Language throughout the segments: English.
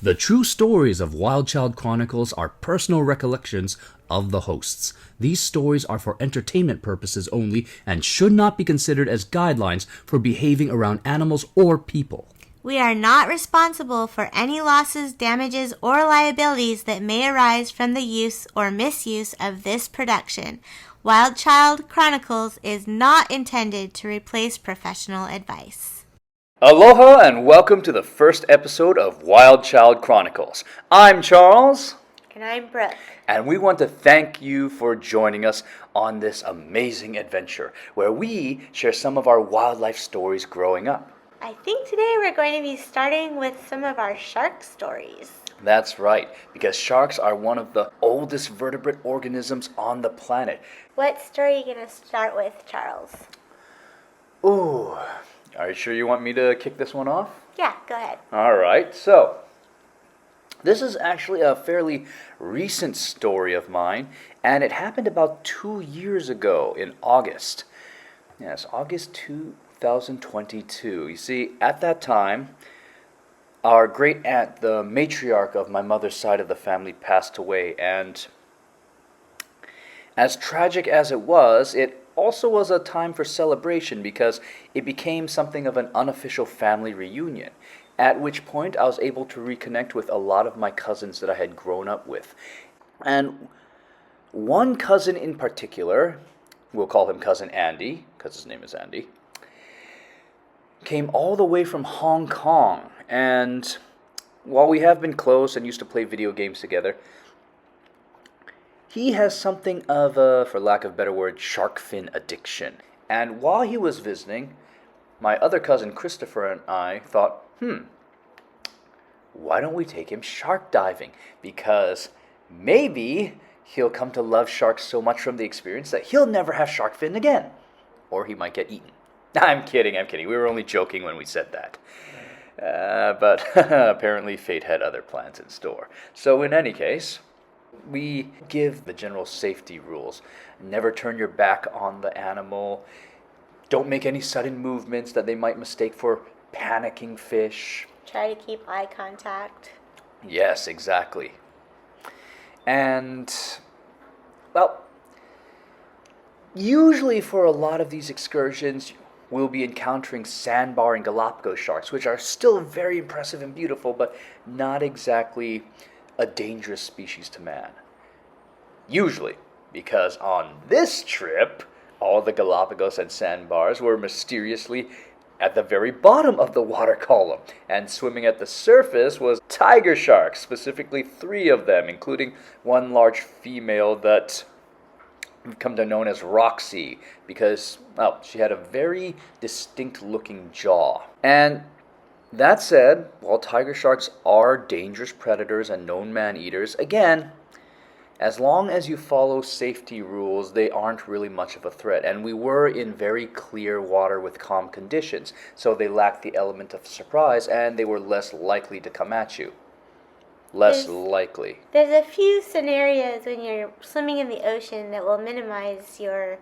The true stories of Wild Child Chronicles are personal recollections of the hosts. These stories are for entertainment purposes only and should not be considered as guidelines for behaving around animals or people. We are not responsible for any losses, damages, or liabilities that may arise from the use or misuse of this production. Wild Child Chronicles is not intended to replace professional advice. Aloha and welcome to the first episode of Wild Child Chronicles. I'm Charles. And I'm Brooke. And we want to thank you for joining us on this amazing adventure where we share some of our wildlife stories growing up. I think today we're going to be starting with some of our shark stories. That's right, because sharks are one of the oldest vertebrate organisms on the planet. What story are you going to start with, Charles? Ooh, are you sure you want me to kick this one off? Yeah, go ahead. All right, so this is actually a fairly recent story of mine, and it happened about 2 years ago in August. Yes, August 2022. You see, at that time, our great aunt, the matriarch of my mother's side of the family, passed away, and as tragic as it also was a time for celebration because it became something of an unofficial family reunion, at which point I was able to reconnect with a lot of my cousins that I had grown up with. And one cousin in particular, we'll call him Cousin Andy, because his name is Andy, came all the way from Hong Kong. And while we have been close and used to play video games together, he has something of a, for lack of a better word, shark fin addiction. And while he was visiting, my other cousin Christopher and I thought, why don't we take him shark diving? Because maybe he'll come to love sharks so much from the experience that he'll never have shark fin again. Or he might get eaten. I'm kidding. We were only joking when we said that. But apparently fate had other plans in store. So in any case, we give the general safety rules. Never turn your back on the animal. Don't make any sudden movements that they might mistake for panicking fish. Try to keep eye contact. Yes, exactly. And, well, usually for a lot of these excursions, we'll be encountering sandbar and Galapagos sharks, which are still very impressive and beautiful, but not exactly a dangerous species to man. Usually, because on this trip, all the Galapagos and sandbars were mysteriously at the very bottom of the water column, and swimming at the surface was tiger sharks, specifically 3 of them, including one large female that we've come to know as Roxy, because, well, she had a very distinct looking jaw. And that said, while tiger sharks are dangerous predators and known man-eaters, again, as long as you follow safety rules, they aren't really much of a threat. And we were in very clear water with calm conditions, so they lacked the element of surprise, and they were less likely to come at you. Less likely. There's a few scenarios when you're swimming in the ocean that will minimize your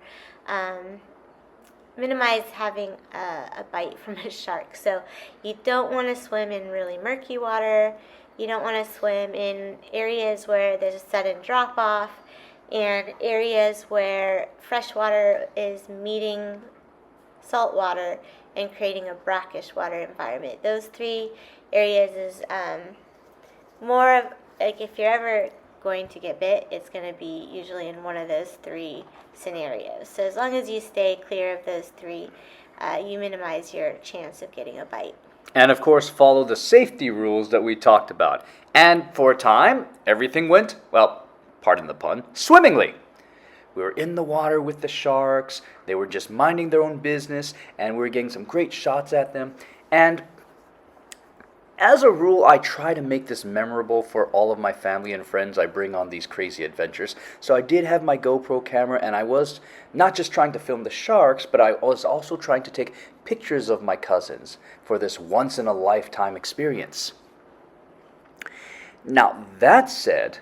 having a bite from a shark. So you don't want to swim in really murky water. You don't want to swim in areas where there's a sudden drop off, and areas where fresh water is meeting salt water and creating a brackish water environment. Those 3 areas is more of, like, if you're ever going to get bit, it's going to be usually in one of those 3 scenarios. So as long as you stay clear of those 3, you minimize your chance of getting a bite. And of course, follow the safety rules that we talked about. And for a time, everything went, well, pardon the pun, swimmingly. We were in the water with the sharks, they were just minding their own business, and we were getting some great shots at them. And as a rule, I try to make this memorable for all of my family and friends I bring on these crazy adventures. So I did have my GoPro camera, and I was not just trying to film the sharks, but I was also trying to take pictures of my cousins for this once-in-a-lifetime experience. Now, that said,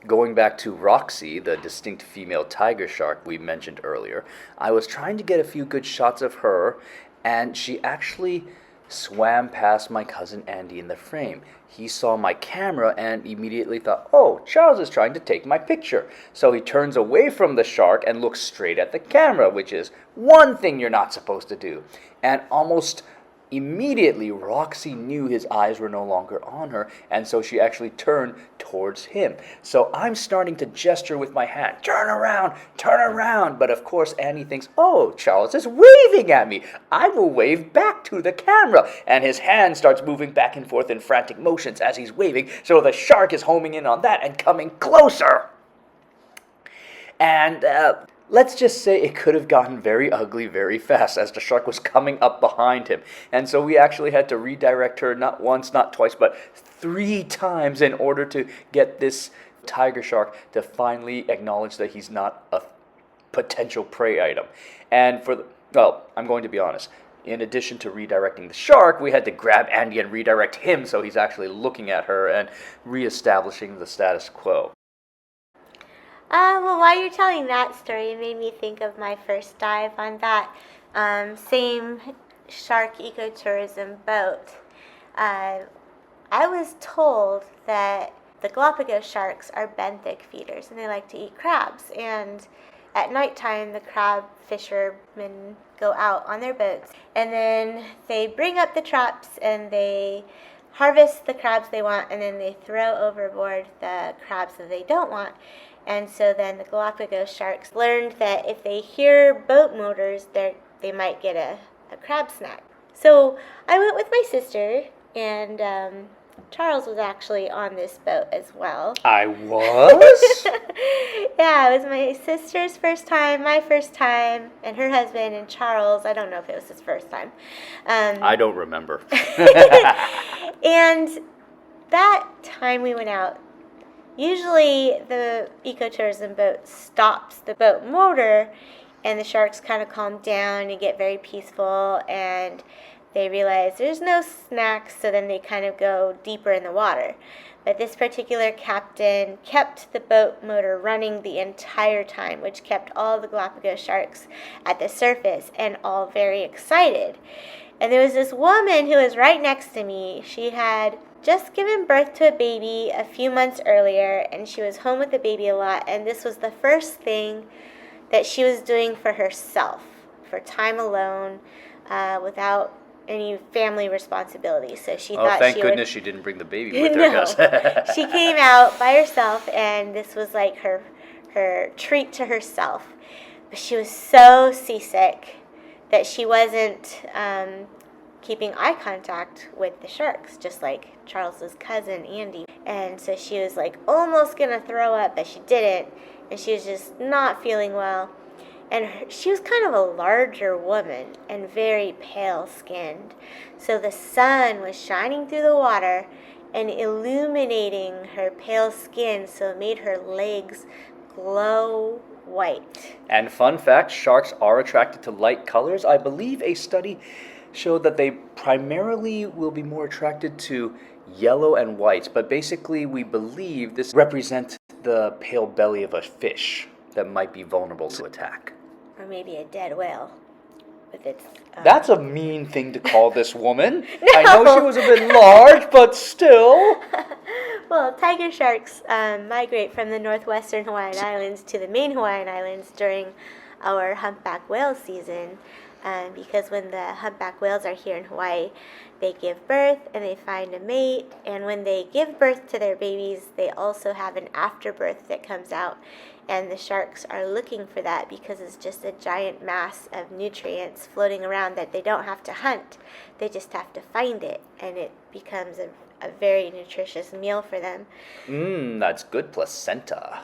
going back to Roxy, the distinct female tiger shark we mentioned earlier, I was trying to get a few good shots of her, and she actually swam past my cousin Andy in the frame. He saw my camera and immediately thought, oh, Charles is trying to take my picture. So he turns away from the shark and looks straight at the camera, which is one thing you're not supposed to do. And almost immediately, Roxy knew his eyes were no longer on her, and so she actually turned towards him. So I'm starting to gesture with my hand, turn around. But of course, Annie thinks, oh, Charles is waving at me. I will wave back to the camera. And his hand starts moving back and forth in frantic motions as he's waving, so the shark is homing in on that and coming closer. And let's just say it could have gotten very ugly very fast as the shark was coming up behind him. And so we actually had to redirect her not once, not twice, but 3 times in order to get this tiger shark to finally acknowledge that he's not a potential prey item. And I'm going to be honest. In addition to redirecting the shark, we had to grab Andy and redirect him so he's actually looking at her and reestablishing the status quo. Well, while you're telling that story, it made me think of my first dive on that same shark ecotourism boat. I was told that the Galapagos sharks are benthic feeders and they like to eat crabs. And at nighttime, the crab fishermen go out on their boats and then they bring up the traps and they harvest the crabs they want and then they throw overboard the crabs that they don't want. And so then the Galapagos sharks learned that if they hear boat motors, they might get a crab snack. So I went with my sister, and Charles was actually on this boat as well. I was? Yeah, it was my sister's first time, my first time, and her husband, and Charles. I don't know if it was his first time. I don't remember. And that time we went out, usually the ecotourism boat stops the boat motor and the sharks kind of calm down and get very peaceful and they realize there's no snacks, so then they kind of go deeper in the water. But this particular captain kept the boat motor running the entire time, which kept all the Galapagos sharks at the surface and all very excited. And there was this woman who was right next to me. She had just given birth to a baby a few months earlier, and she was home with the baby a lot, and this was the first thing that she was doing for herself, for time alone, without any family responsibility. So she thought thank goodness she didn't bring the baby with her. No. She came out by herself, and this was like her treat to herself. But she was so seasick that she wasn't keeping eye contact with the sharks, just like Charles's cousin Andy. And so she was like almost gonna throw up, but she didn't, and she was just not feeling well. And she was kind of a larger woman and very pale skinned, so the sun was shining through the water and illuminating her pale skin, so it made her legs glow white. And fun fact, sharks are attracted to light colors. I believe a study showed that they primarily will be more attracted to yellow and white, but basically we believe this represents the pale belly of a fish that might be vulnerable to attack. Or maybe a dead whale with its... That's a mean thing to call this woman. No. I know she was a bit large, but still. Well, tiger sharks migrate from the northwestern Hawaiian Islands to the main Hawaiian Islands during our humpback whale season, because when the humpback whales are here in Hawaii, they give birth and they find a mate, and when they give birth to their babies, they also have an afterbirth that comes out, and the sharks are looking for that because it's just a giant mass of nutrients floating around that they don't have to hunt. They just have to find it, and it becomes a very nutritious meal for them. That's good placenta.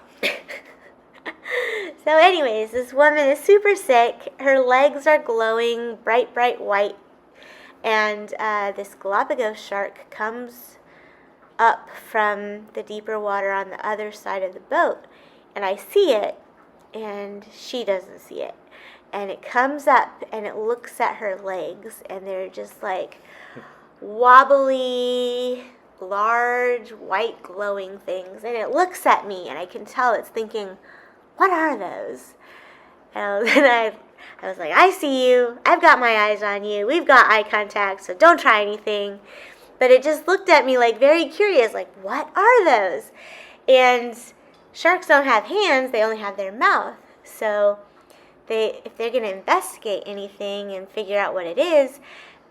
So anyways, this woman is super sick. Her legs are glowing bright, bright white. And this Galapagos shark comes up from the deeper water on the other side of the boat. And I see it, and she doesn't see it. And it comes up, and it looks at her legs, and they're just like wobbly, large, white, glowing things. And it looks at me, and I can tell it's thinking, what are those? And then I was like, I see you. I've got my eyes on you. We've got eye contact, so don't try anything. But it just looked at me like very curious, like, what are those? And sharks don't have hands, they only have their mouth. So if they're going to investigate anything and figure out what it is,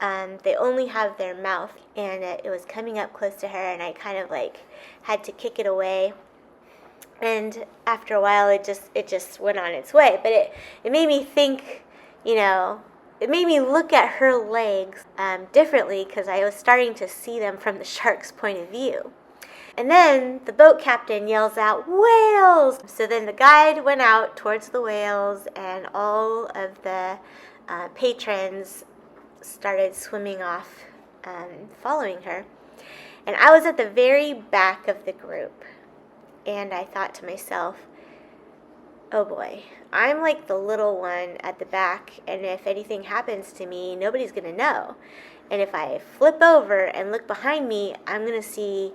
they only have their mouth. And it was coming up close to her, and I kind of like had to kick it away. And after a while, it just went on its way. But it made me think, it made me look at her legs differently, because I was starting to see them from the shark's point of view. And then the boat captain yells out, "Whales!" So then the guide went out towards the whales, and all of the patrons started swimming off, following her. And I was at the very back of the group. And I thought to myself, oh boy, I'm like the little one at the back, and if anything happens to me, nobody's going to know. And if I flip over and look behind me, I'm going to see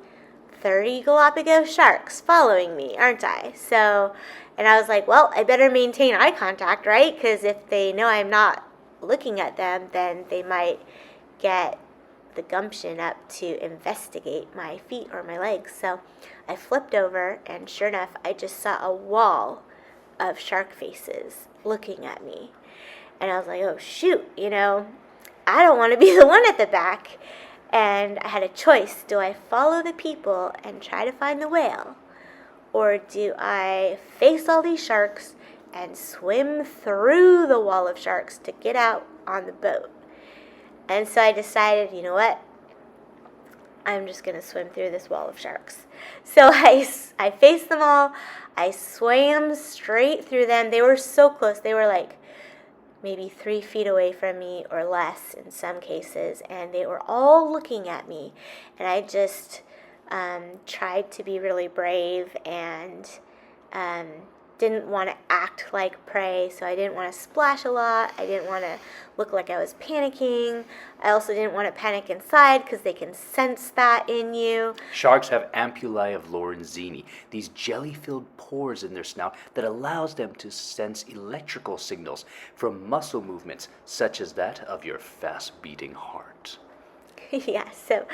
30 Galapagos sharks following me, aren't I? So, and I was like, well, I better maintain eye contact, right? Because if they know I'm not looking at them, then they might get the gumption up to investigate my feet or my legs. So I flipped over, and sure enough, I just saw a wall of shark faces looking at me. And I was like, oh shoot, I don't want to be the one at the back. And I had a choice. Do I follow the people and try to find the whale? Or do I face all these sharks and swim through the wall of sharks to get out on the boat? And so I decided, you know what? I'm just going to swim through this wall of sharks. So I faced them all. I swam straight through them. They were so close. They were like maybe 3 feet away from me, or less in some cases. And they were all looking at me. And I just tried to be really brave, and didn't want to act like prey, so I didn't want to splash a lot. I didn't want to look like I was panicking. I also didn't want to panic inside, because they can sense that in you. Sharks have ampullae of Lorenzini, these jelly-filled pores in their snout that allows them to sense electrical signals from muscle movements, such as that of your fast-beating heart. Yeah, so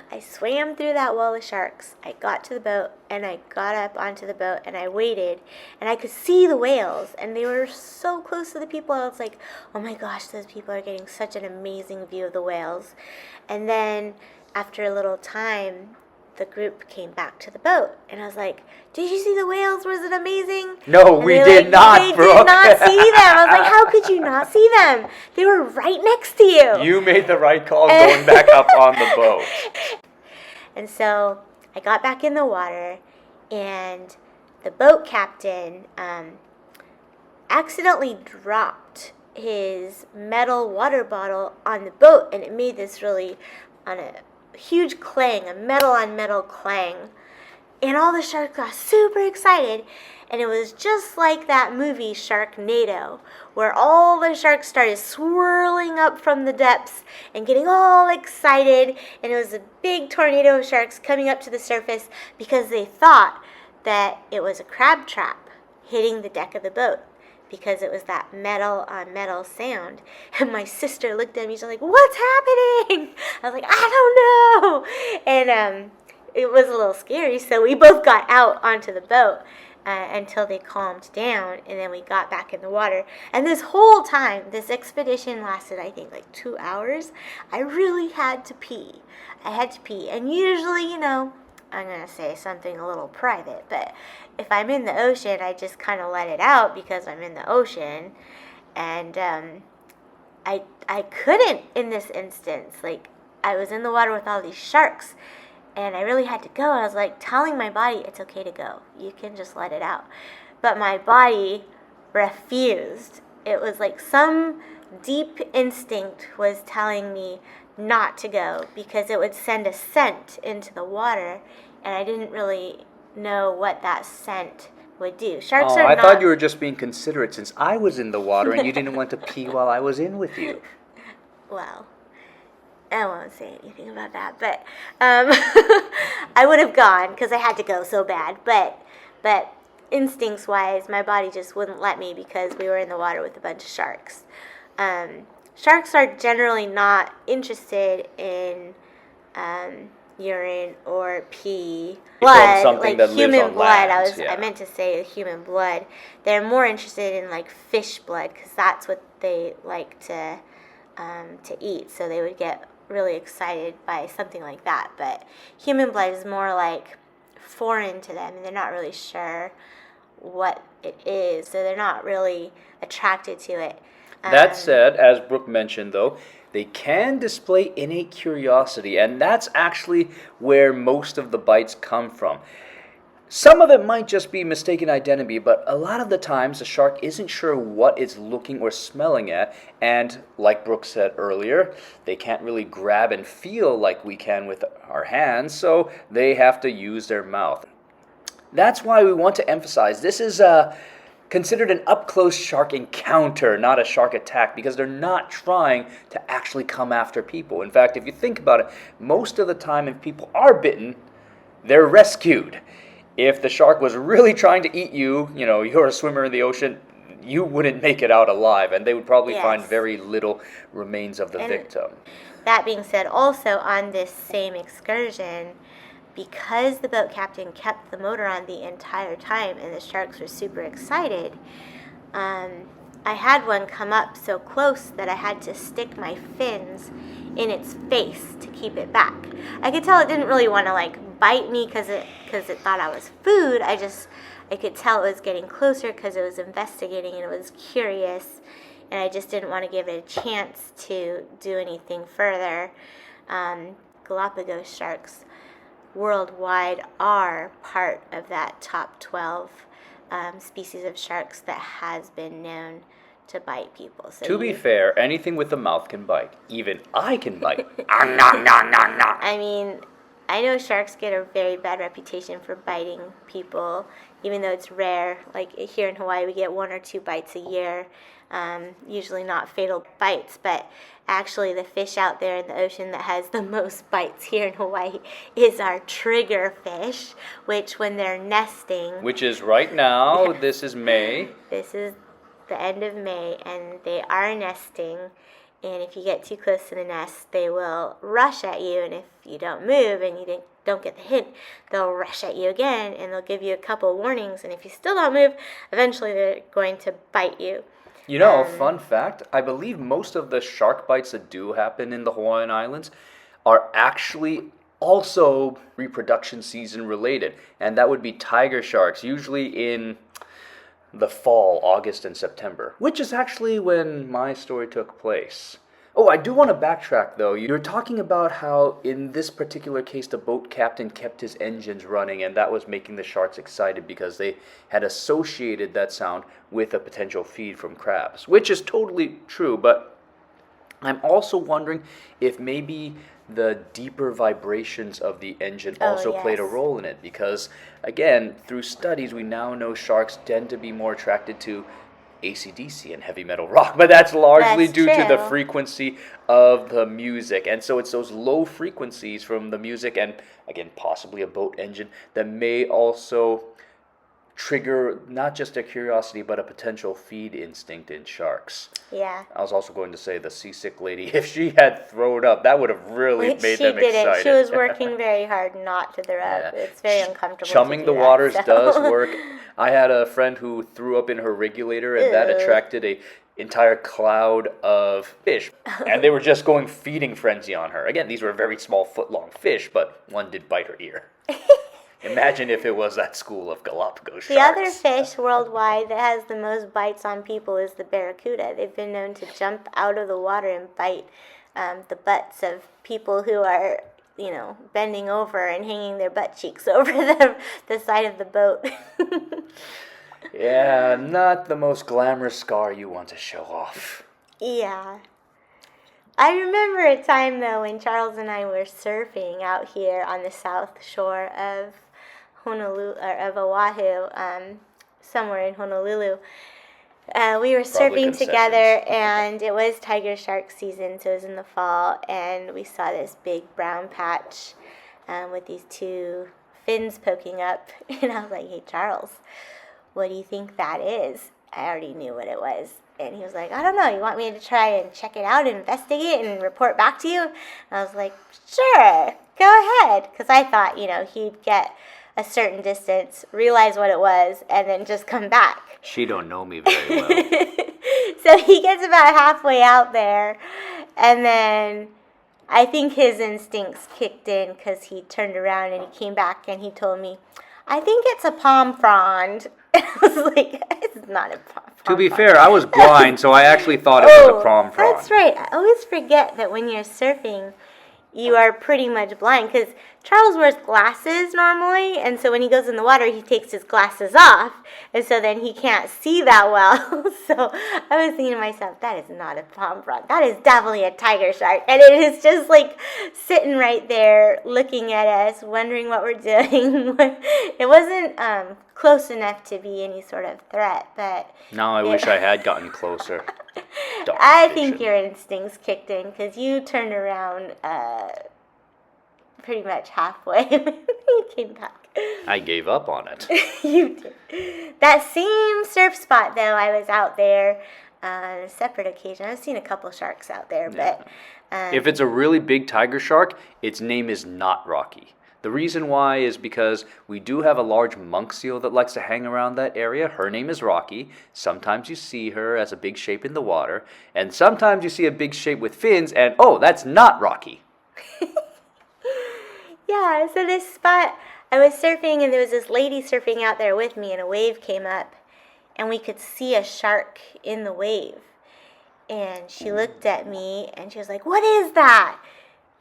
I swam through that wall of sharks. I got to the boat, and I got up onto the boat, and I waited, and I could see the whales, and they were so close to the people. I was like, oh my gosh, those people are getting such an amazing view of the whales. And then after a little time, the group came back to the boat, and I was like, did you see the whales? Was it amazing? No, and we did not, They Brooke. did not see them. I was like, how could you not see them? They were right next to you. You made the right call going back up on the boat. And so I got back in the water, and the boat captain accidentally dropped his metal water bottle on the boat, and it made this really huge clang, a metal on metal clang. And all the sharks got super excited, and it was just like that movie Sharknado, where all the sharks started swirling up from the depths and getting all excited, and it was a big tornado of sharks coming up to the surface because they thought that it was a crab trap hitting the deck of the boat, because it was that metal on metal sound. And my sister looked at me, she's like, what's happening? I was like, I don't know. And it was a little scary, so we both got out onto the boat until they calmed down, and then we got back in the water. And this whole time, this expedition lasted, I think, like 2 hours. I really had to pee. I had to pee. And usually, I'm going to say something a little private, but if I'm in the ocean, I just kind of let it out because I'm in the ocean. And I couldn't in this instance. Like, I was in the water with all these sharks, and I really had to go. I was like telling my body, it's okay to go. You can just let it out. But my body refused. It was like some deep instinct was telling me not to go, because it would send a scent into the water, and I didn't really know what that scent would do. Sharks are I not... thought you were just being considerate since I was in the water and you didn't want to pee while I was in with you. Well, I won't say anything about that, but I would have gone because I had to go so bad. But instincts-wise, my body just wouldn't let me because we were in the water with a bunch of sharks. Sharks are generally not interested in urine or pee. Blood, something like that lives human on blood. land, I meant to say human blood. They're more interested in like fish blood because that's what they like to eat. So they would get really excited by something like that. But human blood is more like foreign to them, and they're not really sure what it is. So they're not really attracted to it. That said, as Brooke mentioned, though, they can display innate curiosity, and that's actually where most of the bites come from. Some of it might just be mistaken identity, but a lot of the times the shark isn't sure what it's looking or smelling at, and like Brooke said earlier, they can't really grab and feel like we can with our hands, so they have to use their mouth. That's why we want to emphasize this is considered an up-close shark encounter, not a shark attack, because they're not trying to actually come after people. In fact, if you think about it, most of the time if people are bitten, they're rescued. If the shark was really trying to eat you, you're a swimmer in the ocean, you wouldn't make it out alive, and they would probably find very little remains of the victim. That being said, also on this same excursion, because the boat captain kept the motor on the entire time and the sharks were super excited, I had one come up so close that I had to stick my fins in its face to keep it back. I could tell it didn't really want to like bite me because it thought I was food. I could tell it was getting closer because it was investigating and it was curious, and I just didn't want to give it a chance to do anything further. Galapagos sharks worldwide are part of that top 12 species of sharks that has been known to bite people. So to be fair, anything with a mouth can bite. Even I can bite. I mean, I know sharks get a very bad reputation for biting people, even though it's rare. Like here in Hawaii, we get 1 or 2 bites a year, usually not fatal bites, but actually the fish out there in the ocean that has the most bites here in Hawaii is our triggerfish, which when they're nesting... Which is right now, this is May. This is the end of May, and they are nesting, and if you get too close to the nest, they will rush at you, and if you don't move and you don't get the hint, they'll rush at you again, and they'll give you a couple warnings, and if you still don't move, eventually they're going to bite you. Fun fact, I believe most of the shark bites that do happen in the Hawaiian Islands are actually also reproduction season related, and that would be tiger sharks, usually in the fall, August and September, which is actually when my story took place. Oh, I do want to backtrack though. You're talking about how in this particular case the boat captain kept his engines running, and that was making the sharks excited because they had associated that sound with a potential feed from crabs, which is totally true, but I'm also wondering if maybe the deeper vibrations of the engine also played a role in it, because again, through studies we now know sharks tend to be more attracted to AC/DC and heavy metal rock, but that's largely due to the frequency of the music, and so it's those low frequencies from the music and again possibly a boat engine that may also trigger not just a curiosity but a potential feed instinct in sharks. Yeah. I was also going to say the seasick lady, if she had thrown up, that would have really made them excited. She was working very hard not to throw up. It's very uncomfortable. Chumming the waters does work. I had a friend who threw up in her regulator, and that attracted a entire cloud of fish, and they were just going feeding frenzy on her. Again, these were very small foot-long fish, but one did bite her ear. Imagine if it was that school of Galapagos sharks. The other fish worldwide that has the most bites on people is the barracuda. They've been known to jump out of the water and bite the butts of people who are, bending over and hanging their butt cheeks over the side of the boat. Yeah, not the most glamorous scar you want to show off. Yeah. I remember a time, though, when Charles and I were surfing out here on the south shore of Honolulu, or of Oahu, somewhere in Honolulu. We were surfing together, and it was tiger shark season, so it was in the fall, and we saw this big brown patch with these 2 fins poking up, and I was like, hey, Charles, what do you think that is? I already knew what it was. And he was like, I don't know. You want me to try and check it out and investigate and report back to you? And I was like, sure, go ahead. Because I thought, he'd get a certain distance, realize what it was, and then just come back. She don't know me very well. So he gets about halfway out there, and then I think his instincts kicked in because he turned around and he came back and he told me, I think it's a palm frond. I was like, it's not a palm frond. To be fair, I was blind, so I actually thought it was a palm frond. That's right. I always forget that when you're surfing, you are pretty much blind because Charles wears glasses normally, and so when he goes in the water, he takes his glasses off, and so then he can't see that well. So I was thinking to myself, that is not a palm frond. That is definitely a tiger shark, and it is just like sitting right there looking at us, wondering what we're doing. It wasn't close enough to be any sort of threat, but now I wish I had gotten closer. I think your instincts kicked in because you turned around pretty much halfway when you came back. I gave up on it. You did. That same surf spot, though, I was out there on a separate occasion. I've seen a couple sharks out there, but if it's a really big tiger shark, its name is not Rocky. The reason why is because we do have a large monk seal that likes to hang around that area. Her name is Rocky. Sometimes you see her as a big shape in the water, and sometimes you see a big shape with fins, and that's not Rocky. Yeah, so this spot, I was surfing, and there was this lady surfing out there with me, and a wave came up, and we could see a shark in the wave. And she looked at me, and she was like, what is that?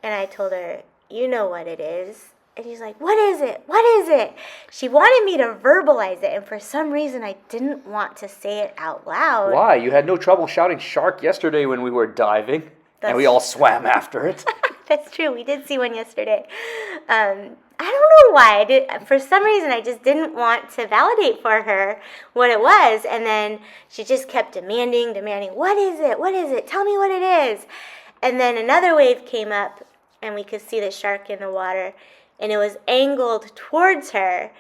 And I told her, you know what it is. And she's like, what is it? What is it? She wanted me to verbalize it, and for some reason I didn't want to say it out loud. Why? You had no trouble shouting shark yesterday when we were diving, and we all swam after it. That's true. We did see one yesterday. I don't know why. For some reason, I just didn't want to validate for her what it was, and then she just kept demanding, what is it? What is it? Tell me what it is. And then another wave came up, and we could see the shark in the water, and it was angled towards her,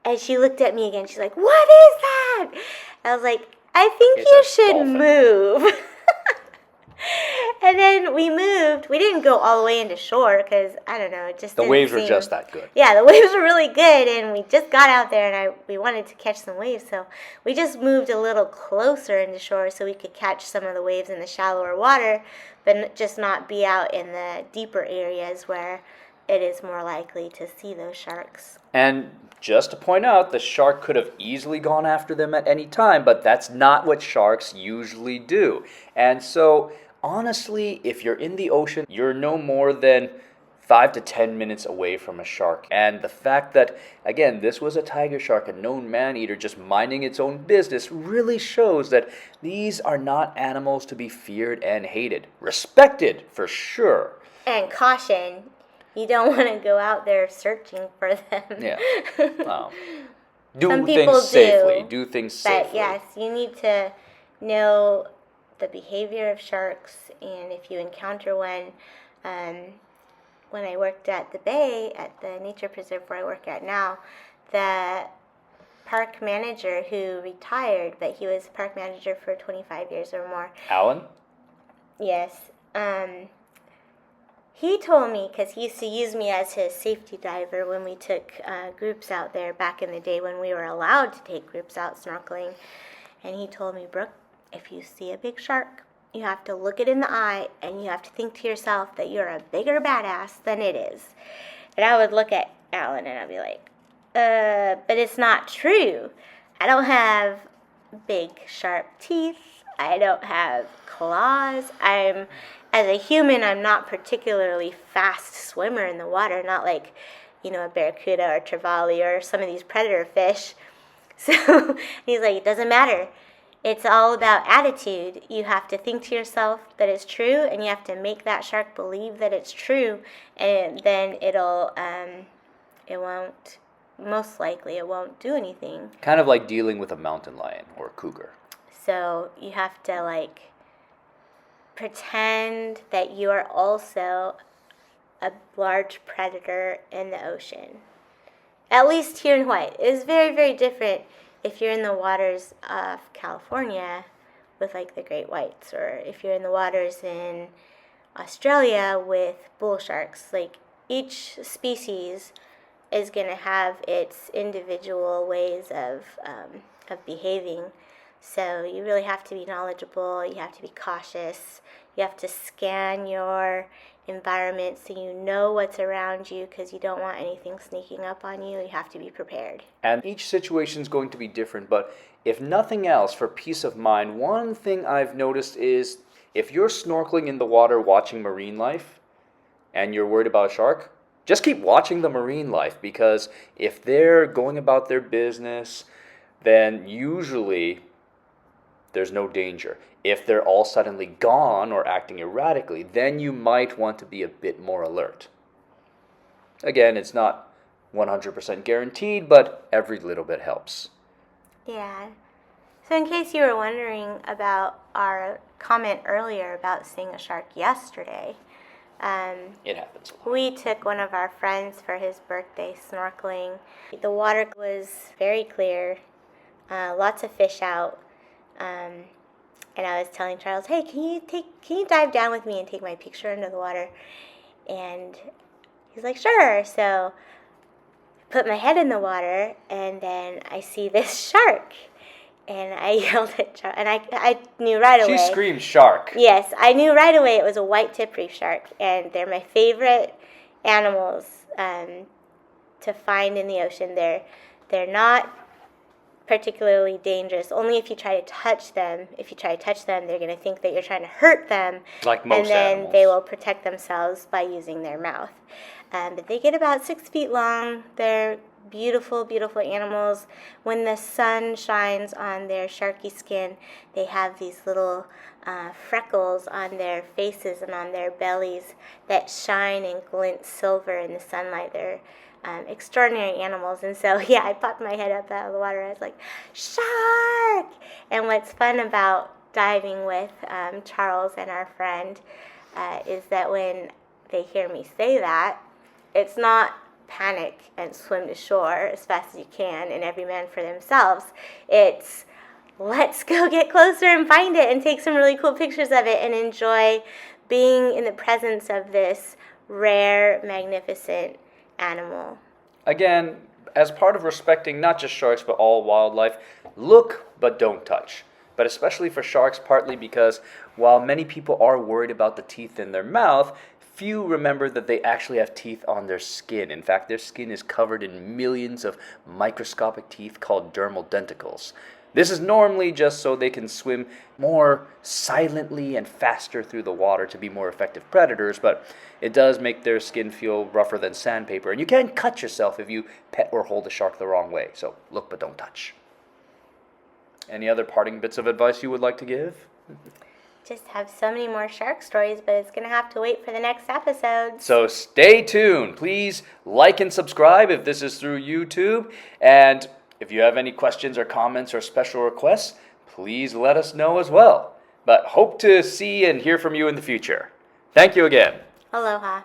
and she looked at me again. She's like, what is that? I was like, I think you should move. And then we moved. We didn't go all the way into shore because, I don't know, it just the waves were just that good. Yeah, the waves were really good, and we just got out there, and we wanted to catch some waves, so we just moved a little closer into shore so we could catch some of the waves in the shallower water, but just not be out in the deeper areas where it is more likely to see those sharks. And just to point out, the shark could have easily gone after them at any time, but that's not what sharks usually do. And so, honestly, if you're in the ocean, you're no more than 5 to 10 minutes away from a shark. And the fact that, again, this was a tiger shark, a known man-eater, just minding its own business, really shows that these are not animals to be feared and hated. Respected, for sure. And caution. You don't want to go out there searching for them. Yeah. Wow. Do things safely. Do things safely. But yes, you need to know the behavior of sharks, and if you encounter one, when I worked at the bay, at the nature preserve where I work at now, the park manager who retired, but he was park manager for 25 years or more. Alan? Yes. He told me, because he used to use me as his safety diver when we took groups out there back in the day when we were allowed to take groups out snorkeling. And he told me, Brooke, if you see a big shark, you have to look it in the eye and you have to think to yourself that you're a bigger badass than it is. And I would look at Alan and I'd be like, but it's not true. I don't have big sharp teeth. I don't have claws. As a human, I'm not particularly fast swimmer in the water, not like, a barracuda or trevally or some of these predator fish. So he's like, it doesn't matter. It's all about attitude. You have to think to yourself that it's true, and you have to make that shark believe that it's true, and then it won't do anything. Kind of like dealing with a mountain lion or a cougar. So you have to, pretend that you are also a large predator in the ocean. At least here in Hawaii. It's very, very different if you're in the waters of California with like the great whites, or if you're in the waters in Australia with bull sharks, like each species is going to have its individual ways of behaving. So you really have to be knowledgeable, you have to be cautious, you have to scan your environment so you know what's around you, because you don't want anything sneaking up on you. You have to be prepared. And each situation is going to be different, but if nothing else, for peace of mind, one thing I've noticed is if you're snorkeling in the water watching marine life and you're worried about a shark, just keep watching the marine life, because if they're going about their business, then usually there's no danger. If they're all suddenly gone or acting erratically, then you might want to be a bit more alert. Again, it's not 100% guaranteed, but every little bit helps. Yeah. So in case you were wondering about our comment earlier about seeing a shark yesterday, It happens a lot. we took one of our friends for his birthday snorkeling. The water was very clear, lots of fish out. And I was telling Charles, hey, can you dive down with me and take my picture under the water? And he's like, sure. So I put my head in the water, and then I see this shark. And I yelled at Charles, and I knew right away. She screamed shark. Yes, I knew right away it was a white tip reef shark, and they're my favorite animals to find in the ocean. They're not particularly dangerous. Only if you try to touch them. If you try to touch them, they're going to think that you're trying to hurt them. Like most and then animals. they will protect themselves by using their mouth. But they get about 6 feet long. They're beautiful, beautiful animals. When the sun shines on their sharky skin, they have these little freckles on their faces and on their bellies that shine and glint silver in the sunlight. They're extraordinary animals. And so, yeah, I popped my head up out of the water. I was like, shark! And what's fun about diving with Charles and our friend is that when they hear me say that, it's not panic and swim to shore as fast as you can and every man for themselves. It's let's go get closer and find it and take some really cool pictures of it and enjoy being in the presence of this rare, magnificent animal. Again, as part of respecting not just sharks but all wildlife, look but don't touch. But especially for sharks, partly because while many people are worried about the teeth in their mouth, few remember that they actually have teeth on their skin. In fact, their skin is covered in millions of microscopic teeth called dermal denticles. This is normally just so they can swim more silently and faster through the water to be more effective predators, but it does make their skin feel rougher than sandpaper, and you can cut yourself if you pet or hold a shark the wrong way. So look but don't touch. Any other parting bits of advice you would like to give? Just have so many more shark stories, but it's going to have to wait for the next episode. So stay tuned. Please like and subscribe if this is through YouTube. And if you have any questions or comments or special requests, please let us know as well. But hope to see and hear from you in the future. Thank you again. Aloha.